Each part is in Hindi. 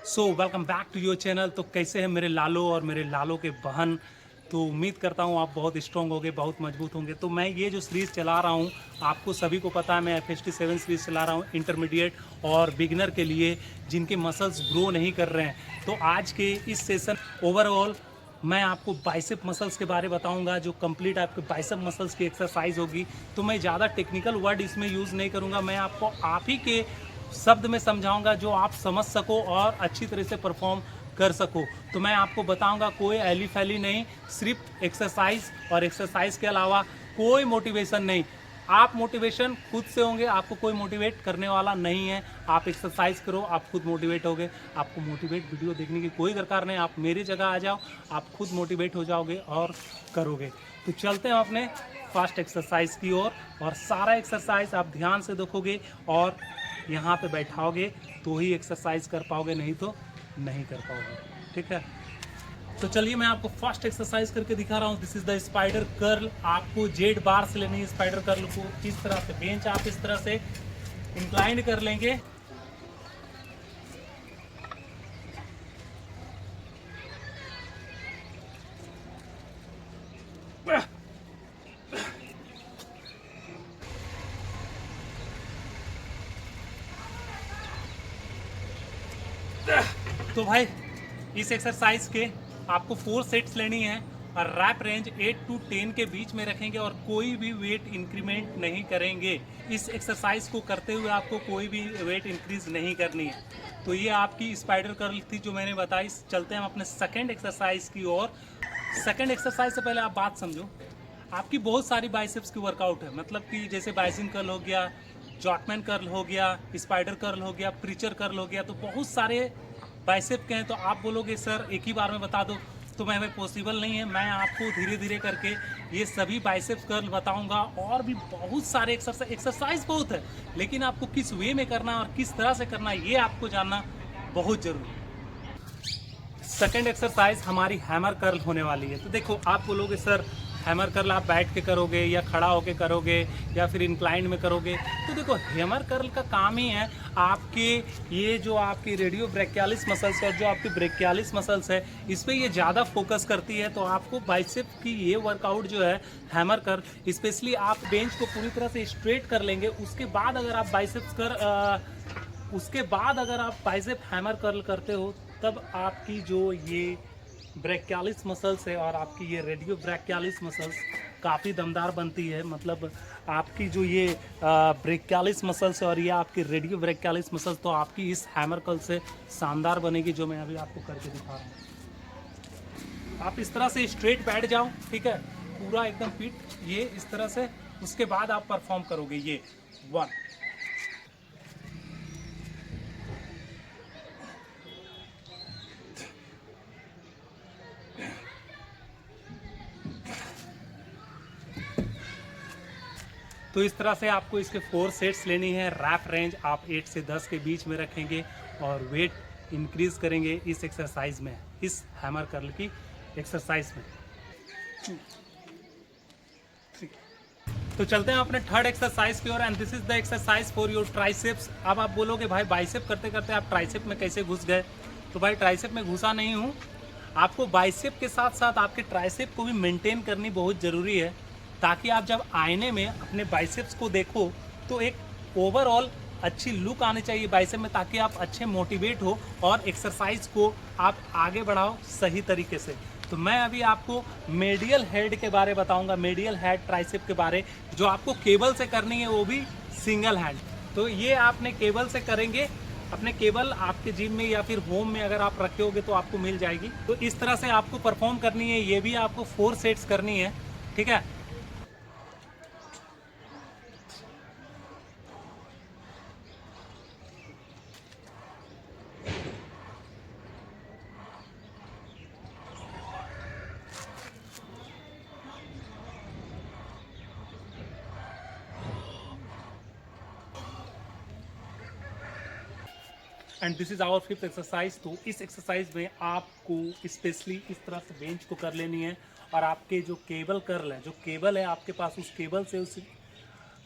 So welcome back to your channel. तो कैसे हैं मेरे लालो और मेरे लालो के बहन। तो उम्मीद करता हूँ आप बहुत स्ट्रॉन्ग होंगे, बहुत मजबूत होंगे। तो मैं ये जो सीरीज़ चला रहा हूँ, आपको सभी को पता है, मैं FST7 सीरीज़ चला रहा हूँ इंटरमीडिएट और बिगनर के लिए जिनके मसल्स ग्रो नहीं कर रहे हैं। तो आज के इस सेशन ओवरऑल मैं आपको बाइसेप मसल्स के बारे बताऊंगा, जो कंप्लीट आपके बाइसेप मसल्स की एक्सरसाइज होगी। तो मैं ज़्यादा टेक्निकल वर्ड इसमें यूज़ नहीं करूंगा, मैं आपको आप ही के शब्द में समझाऊंगा जो आप समझ सको और अच्छी तरह से परफॉर्म कर सको। तो मैं आपको बताऊंगा, कोई ऐली फैली नहीं, सिर्फ एक्सरसाइज और एक्सरसाइज के अलावा कोई मोटिवेशन नहीं। आप मोटिवेशन खुद से होंगे, आपको कोई मोटिवेट करने वाला नहीं है। आप एक्सरसाइज करो, आप खुद मोटिवेट होगे। आपको मोटिवेट वीडियो देखने की कोई दरकार नहीं, आप मेरी जगह आ जाओ, आप खुद मोटिवेट हो जाओगे और करोगे। तो चलते हैं अपने फास्ट एक्सरसाइज की ओर और सारा एक्सरसाइज आप ध्यान से देखोगे और यहाँ पे बैठाओगे तो ही एक्सरसाइज कर पाओगे, नहीं तो नहीं कर पाओगे। ठीक है, तो चलिए मैं आपको फर्स्ट एक्सरसाइज करके दिखा रहा हूँ। This is the spider curl. आपको जेड बार से लेनी है स्पाइडर कर्ल को। इस तरह से बेंच आप इस तरह से इंक्लाइन कर लेंगे। तो भाई इस एक्सरसाइज के आपको 4 सेट्स लेनी है और रैप रेंज 8 to 10 के बीच में रखेंगे और कोई भी वेट इंक्रीमेंट नहीं करेंगे। इस एक्सरसाइज को करते हुए आपको कोई भी वेट इंक्रीज नहीं करनी है। तो ये आपकी स्पाइडर कर्ल थी जो मैंने बताई। चलते हैं हम अपने सेकेंड एक्सरसाइज की ओर। सेकेंड एक्सरसाइज से पहले आप बात समझो, आपकी बहुत सारी बाइसेप्स की वर्कआउट है। मतलब कि जैसे बाइसिन कर्ल हो गया, जॉटमैन कर्ल हो गया, स्पाइडर कर्ल हो गया, प्रीचर कर्ल हो गया। तो बहुत सारे बाइसेप के हैं। तो आप बोलोगे सर एक ही बार में बता दो, तो मैं पॉसिबल नहीं है। मैं आपको धीरे धीरे करके ये सभी बाइसेप कर्ल बताऊंगा और भी बहुत सारे एक्सरसाइज बहुत है, लेकिन आपको किस वे में करना है और किस तरह से करना है ये आपको जानना बहुत जरूरी है। सेकेंड एक्सरसाइज हमारी हैमर कर्ल होने वाली है। तो देखो, आप बोलोगे सर हैमर कर्ल आप बैठ के करोगे या खड़ा होके करोगे या फिर इंक्लाइन में करोगे। तो देखो, हैमर कर्ल का काम ही है आपके ये जो आपकी रेडियो ब्रेकियालिस मसल्स है और जो आपकी ब्रेकियालिस मसल्स है, इस पर ये ज़्यादा फोकस करती है। तो आपको बाइसेप की ये वर्कआउट जो है हैमर कर्ल, स्पेशली आप बेंच को पूरी तरह से स्ट्रेट कर लेंगे। उसके बाद अगर आप बाइसेप हैमर कर्ल करते हो, तब आपकी जो ये ब्रेकियालिस मसल्स है और आपकी ये रेडियो ब्रेकियालिस मसल्स काफ़ी दमदार बनती है। मतलब आपकी जो ये ब्रेकियालिस मसल्स है और ये आपकी रेडियो ब्रेकियालिस मसल्स, तो आपकी इस हैमर कर्ल से शानदार बनेगी, जो मैं अभी आपको करके दिखा रहा हूँ। आप इस तरह से स्ट्रेट बैठ जाओ, ठीक है, पूरा एकदम फिट, ये इस तरह से। उसके बाद आप परफॉर्म करोगे ये 1। तो इस तरह से आपको इसके 4 सेट्स लेनी है। रैप रेंज आप 8 से 10 के बीच में रखेंगे और वेट इंक्रीज करेंगे इस एक्सरसाइज में, इस हैमर कर्ल की एक्सरसाइज में। 2, 3। तो चलते हैं अपने थर्ड एक्सरसाइज की ओर and this is the exercise for your triceps. अब आप बोलोगे भाई बाइसेप करते करते आप ट्राइसेप में कैसे घुस गए। तो भाई ट्राइसेप में घुसा नहीं हूँ। आपको बाइसेप के साथ साथ आपके ट्राइसेप को भी मेंटेन करनी बहुत ज़रूरी है, ताकि आप जब आईने में अपने बाइसेप्स को देखो तो एक ओवरऑल अच्छी लुक आनी चाहिए बाइसेप में, ताकि आप अच्छे मोटिवेट हो और एक्सरसाइज को आप आगे बढ़ाओ सही तरीके से। तो मैं अभी आपको मेडियल हेड के बारे बताऊंगा, मेडियल हेड ट्राइसेप के बारे, जो आपको केबल से करनी है, वो भी सिंगल हैंड। तो ये आपने केबल से करेंगे। अपने केबल आपके जिम में या फिर होम में अगर आप रखे होगे तो आपको मिल जाएगी। तो इस तरह से आपको परफॉर्म करनी है। ये भी आपको 4 सेट्स करनी है, ठीक है। And this is our 5th exercise. तो इस एक्सरसाइज में आपको स्पेशली इस तरह से बेंच को कर लेनी है और आपके जो केबल कर्ल है, जो केबल है आपके पास, उस केबल से उस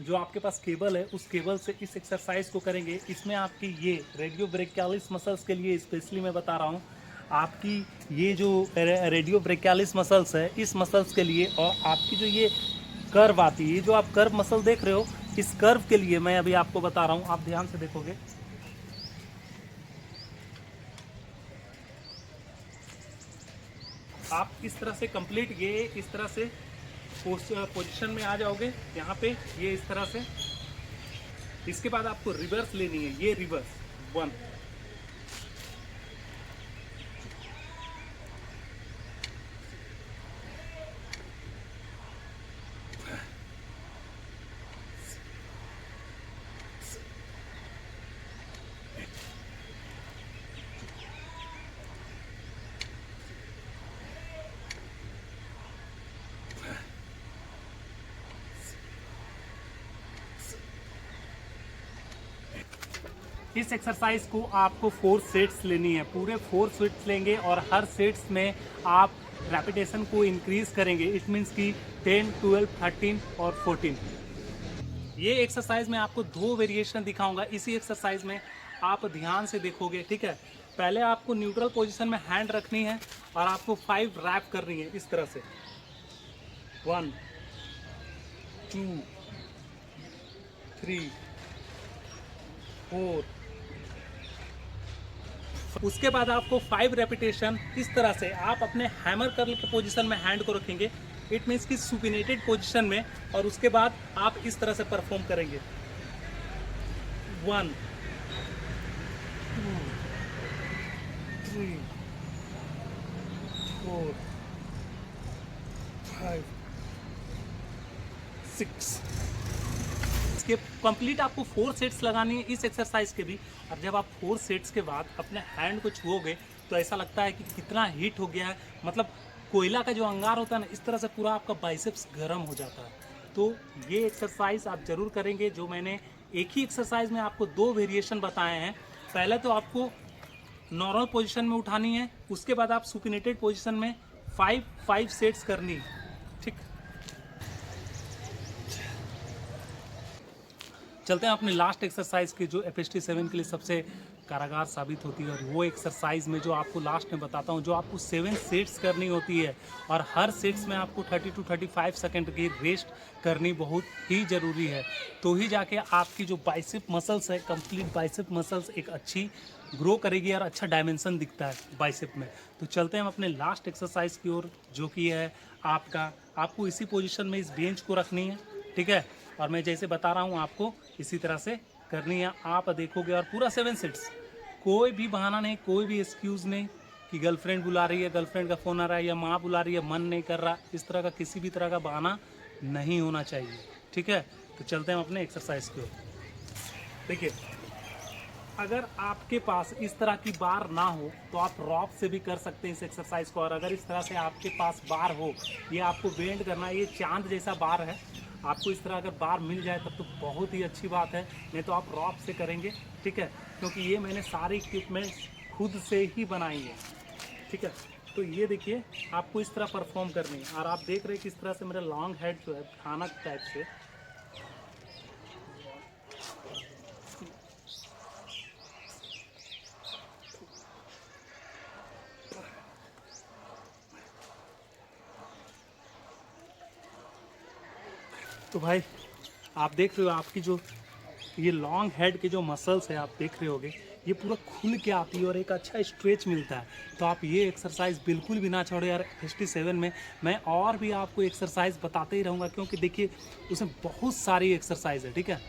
जो आपके पास केबल है उस केबल से इस एक्सरसाइज को करेंगे। इसमें आपकी ये रेडियो ब्रेकियालिस मसल्स के लिए स्पेशली मैं बता रहा हूँ, आपकी ये जो रेडियो ब्रेकियालिस मसल्स है इस मसल्स के लिए, और आपकी जो ये कर्व आती है, ये जो आप कर्व मसल देख रहे हो, इस कर्व के लिए मैं अभी आपको बता रहा हूँ। आप ध्यान से देखोगे, आप इस तरह से कंप्लीट ये इस तरह से पोजीशन में आ जाओगे यहाँ पे, ये इस तरह से। इसके बाद आपको रिवर्स लेनी है, ये रिवर्स 1, इस एक्सरसाइज को आपको 4 सेट्स लेनी है, पूरे 4 सेट्स लेंगे और हर सेट्स में आप रेपिटेशन को इंक्रीज करेंगे। इट मीन्स कि 10, 12, 13 और 14। ये एक्सरसाइज में आपको 2 वेरिएशन दिखाऊंगा। इसी एक्सरसाइज में आप ध्यान से देखोगे, ठीक है। पहले आपको न्यूट्रल पोजीशन में हैंड रखनी है और आपको 5 रैप करनी है इस तरह से, 1, 2, 3, 4। उसके बाद आपको 5 रेपिटेशन इस तरह से आप अपने हैमर कर्ल के पोजीशन में हैंड को रखेंगे, इट मीन्स कि सुपिनेटेड पोजीशन में, और उसके बाद आप इस तरह से परफॉर्म करेंगे, 1, 2, 3, 4, 5, 6। इसके कंप्लीट आपको 4 सेट्स लगानी है इस एक्सरसाइज के भी। और जब आप 4 सेट्स के बाद अपने हैंड को छुओगे तो ऐसा लगता है कि कितना हीट हो गया है, मतलब कोयला का जो अंगार होता है ना, इस तरह से पूरा आपका बाइसेप्स गर्म हो जाता है। तो ये एक्सरसाइज आप जरूर करेंगे। जो मैंने एक ही एक्सरसाइज में आपको 2 वेरिएशन बताए हैं। पहले तो आपको नॉर्मल पोजीशन में उठानी है, उसके बाद आप सुपिनेटेड पोजीशन में 5 सेट्स करनी है, ठीक। चलते हैं अपने लास्ट एक्सरसाइज की, जो FST7 के लिए सबसे कारागार साबित होती है। और वो एक्सरसाइज में जो आपको लास्ट में बताता हूँ, जो आपको 7 सेट्स करनी होती है और हर सेट्स में आपको 30 to 35 सेकंड की रेस्ट करनी बहुत ही ज़रूरी है। तो ही जाके आपकी जो बाइसेप मसल्स है, कंप्लीट बाइसेप मसल्स एक अच्छी ग्रो करेगी और अच्छा डायमेंशन दिखता है बाइसेप में। तो चलते हैं हम अपने लास्ट एक्सरसाइज की ओर, जो कि है आपको इसी पोजीशन में इस बेंच को रखनी है, ठीक है। और मैं जैसे बता रहा हूँ आपको इसी तरह से करनी है। आप देखोगे और पूरा 7 सेट्स, कोई भी बहाना नहीं, कोई भी एक्सक्यूज़ नहीं कि गर्लफ्रेंड बुला रही है, गर्लफ्रेंड का फ़ोन आ रहा है, या माँ बुला रही है, मन नहीं कर रहा, इस तरह का किसी भी तरह का बहाना नहीं होना चाहिए, ठीक है। तो चलते हैं हम अपने एक्सरसाइज की ओर। देखिए, अगर आपके पास इस तरह की बार ना हो तो आप रॉप से भी कर सकते हैं इस एक्सरसाइज को। और अगर इस तरह से आपके पास बार हो, ये आपको बेंड करना है, ये चांद जैसा बार है, आपको इस तरह अगर बार मिल जाए तब तो बहुत ही अच्छी बात है, नहीं तो आप रॉप से करेंगे, ठीक है। क्योंकि ये मैंने सारे इक्विपमेंट्स खुद से ही बनाई है, ठीक है। तो ये देखिए, आपको इस तरह परफॉर्म करनी है। और आप देख रहे हैं किस तरह से मेरा लॉन्ग हेड जो है खाना टाइप से, तो भाई आप देख रहे हो, आपकी जो ये लॉन्ग हेड के जो मसल्स है आप देख रहे होगे, ये पूरा खुल के आती है और एक अच्छा स्ट्रेच मिलता है। तो आप ये एक्सरसाइज बिल्कुल भी ना छोड़े यार। FST7 में मैं और भी आपको एक्सरसाइज बताते ही रहूँगा, क्योंकि देखिए उसमें बहुत सारी एक्सरसाइज है, ठीक है।